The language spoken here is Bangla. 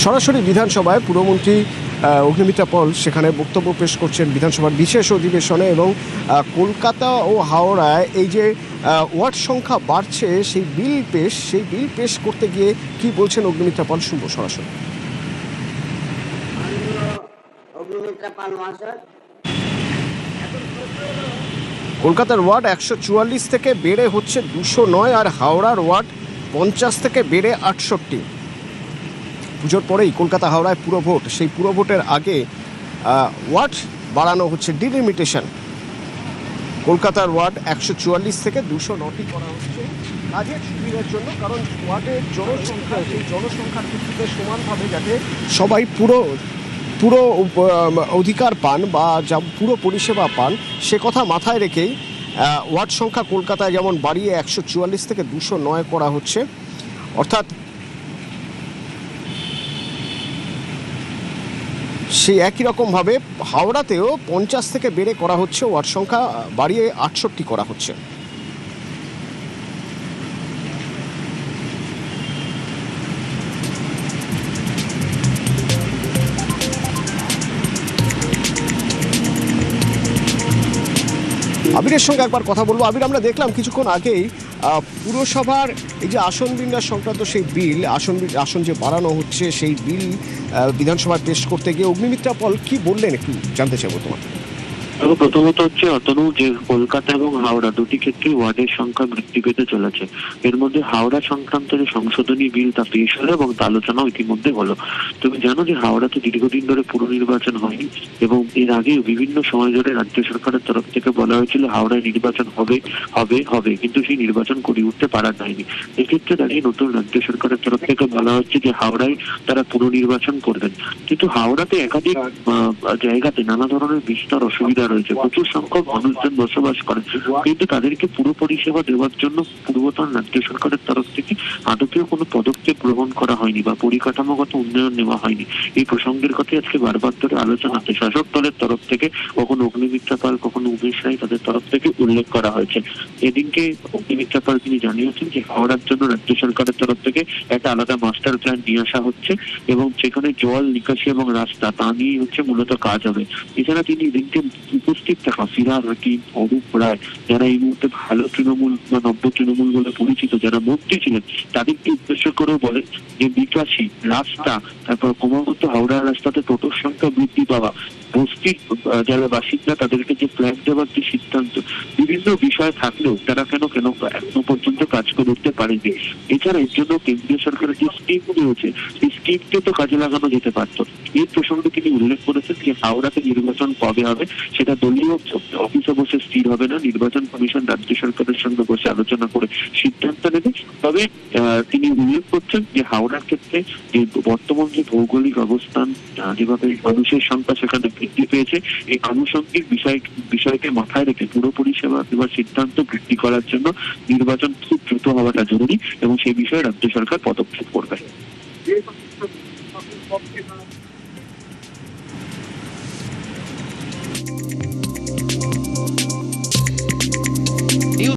সরাসরি বিধানসভায় পুরমন্ত্রী অগ্নিমিত্রা পল সেখানে বক্তব্য পেশ করছেন বিধানসভার বিশেষ অধিবেশনে। এবং কলকাতা ও হাওড়ায় এই যে ওয়ার্ড সংখ্যা বাড়ছে সেই বিল পেশ করতে গিয়ে কি বলছেন অগ্নিমিত্রা পল, শুনবো সরাসরি। কলকাতার ওয়ার্ড 144 থেকে বেড়ে হচ্ছে 209, আর হাওড়ার ওয়ার্ড 50 থেকে বেড়ে 68। পুজোর পরেই কলকাতা হাওড়ায় পুরভোট, সেই পুরভোটের আগে ওয়ার্ড বাড়ানো হচ্ছে, ডিলিমিটেশন। কলকাতার ওয়ার্ড 144 থেকে 209টি করা হচ্ছে কাজের সুবিধার জন্য, কারণ ওয়ার্ডের জনসংখ্যা, সেই জনসংখ্যার ভিত্তিতে সমানভাবে যাতে সবাই পুরো অধিকার পান বা যা পুরো পরিষেবা পান, সে কথা মাথায় রেখেই ওয়ার্ড সংখ্যা কলকাতায় যেমন বাড়িয়ে 144 থেকে 209 করা হচ্ছে। অর্থাৎ সেই একই রকমভাবে হাওড়াতেও 50 থেকে বেড়ে করা হচ্ছে, ওয়ার্ড সংখ্যা বাড়িয়ে 68 করা হচ্ছে। আবিরের সঙ্গে একবার কথা বলবো। আবির, আমরা দেখলাম কিছুক্ষণ আগেই পুরসভার এই যে আসন বিন্যাস সংক্রান্ত সেই বিল, আসন যে বাড়ানো হচ্ছে সেই বিল বিধানসভায় পেশ করতে গিয়ে অগ্নিমিত্রা পল কি বললেন একটু জানতে চাইবো তোমার। প্রথমত হচ্ছে অতনু, যে কলকাতা এবং হাওড়া দুটি ক্ষেত্রে ওয়ার্ডের সংখ্যা বৃদ্ধি পেতে চলেছে। এর মধ্যে হাওড়া সংক্রান্ত যে সংশোধনী বিল তা পেশ হলো এবং তা আলোচনাও ইতিমধ্যে হলো। তুমি জানো যে হাওড়াতে দীর্ঘদিন ধরে পুর নির্বাচন হয়নি এবং এর আগেও বিভিন্ন সময় ধরে রাজ্য সরকারের তরফ থেকে বলা হয়েছিল হাওড়ায় নির্বাচন হবে হবে হবে, কিন্তু সেই নির্বাচন করে উঠতে পারা যায়নি। এক্ষেত্রে দাঁড়িয়ে নতুন রাজ্য সরকারের তরফ থেকে বলা হচ্ছে যে হাওড়ায় তারা পুর নির্বাচন করবেন, কিন্তু হাওড়াতে একাধিক জায়গাতে নানা ধরনের বিস্তর অসুবিধা রয়েছে। প্রচুর সংখ্যক মানুষজন বসবাস করে, কিন্তু তাদেরকে পুরো পরিষেবা দেওয়ার জন্য পূর্বতন রাজ্য সরকারের তরফ থেকে আদতেও কোনো পদক্ষেপ গ্রহণ করা হয়নি বা পরিকাঠামোগত উন্নয়ন নেওয়া হয়নি। এই প্রসঙ্গের কথাই আজকে বারবার ধরে আলোচনাতে শাসক দলের তরফ থেকে কখনো অগ্নিমিত্রা পাল, কখনো উমেশ রায়, তাদের তরফ থেকে উল্লেখ করা হয়েছে। এদিনকে অগ্নিমিত্রা পাল তিনি জানিয়েছেন যে হাওড়ার জন্য রাজ্য সরকারের তরফ থেকে একটা আলাদা মাস্টার প্ল্যান নিয়ে আসা হচ্ছে এবং সেখানে জল নিকাশি এবং রাস্তা তা নিয়ে হচ্ছে মূলত কাজ হবে। এছাড়া তিনি এদিনকে উপস্থিত থাকা ফিরহাদ হাকিম, অরূপ রায়, যারা এই মুহূর্তে ভালো তৃণমূল বা নব্য তৃণমূল বলে পরিচিত, যারা মন্ত্রী ছিলেন, তাদেরকে উদ্দেশ্য করেও বলে যে বিকাশী রাস্তা, তারপর ক্রমাগত হাওড়ার রাস্তাতে টোটোর সংখ্যা বৃদ্ধি পাওয়া, বস্তির যারা বাসিন্দা তাদেরকে যে ফ্ল্যাট দেওয়ার যে সিদ্ধান্ত, বিভিন্ন বিষয় থাকলেও তারা কেন এখনো পর্যন্ত কাজ করে উঠতে পারেনি। এছাড়া এর জন্য কেন্দ্রীয় সরকারের যে স্কিম রয়েছে সেই স্কিমকে তো কাজে লাগানো যেতে পারত। এই প্রসঙ্গে তিনি উল্লেখ করেছেন যে হাওড়াতে নির্বাচন কবে হবে সেটা দলীয় অফিসে বসে স্থির হবে না, নির্বাচন কমিশন রাজ্য সরকারের সঙ্গে বসে আলোচনা করে সিদ্ধান্ত নেবে। তবে তিনি উল্লেখ করছেন যে হাওড়ার ক্ষেত্রে যে বর্তমান যে ভৌগোলিক অবস্থান, যেভাবে মানুষের সংখ্যা সেখানে বৃদ্ধি পেয়েছে, এই আনুষঙ্গিক বিষয়কে মাথায় রেখে পুরো পরিষেবা দেওয়ার সিদ্ধান্ত বৃদ্ধি করার জন্য নির্বাচন খুব দ্রুত হওয়াটা জরুরি এবং সেই বিষয়ে রাজ্য সরকার পদক্ষেপ করবে।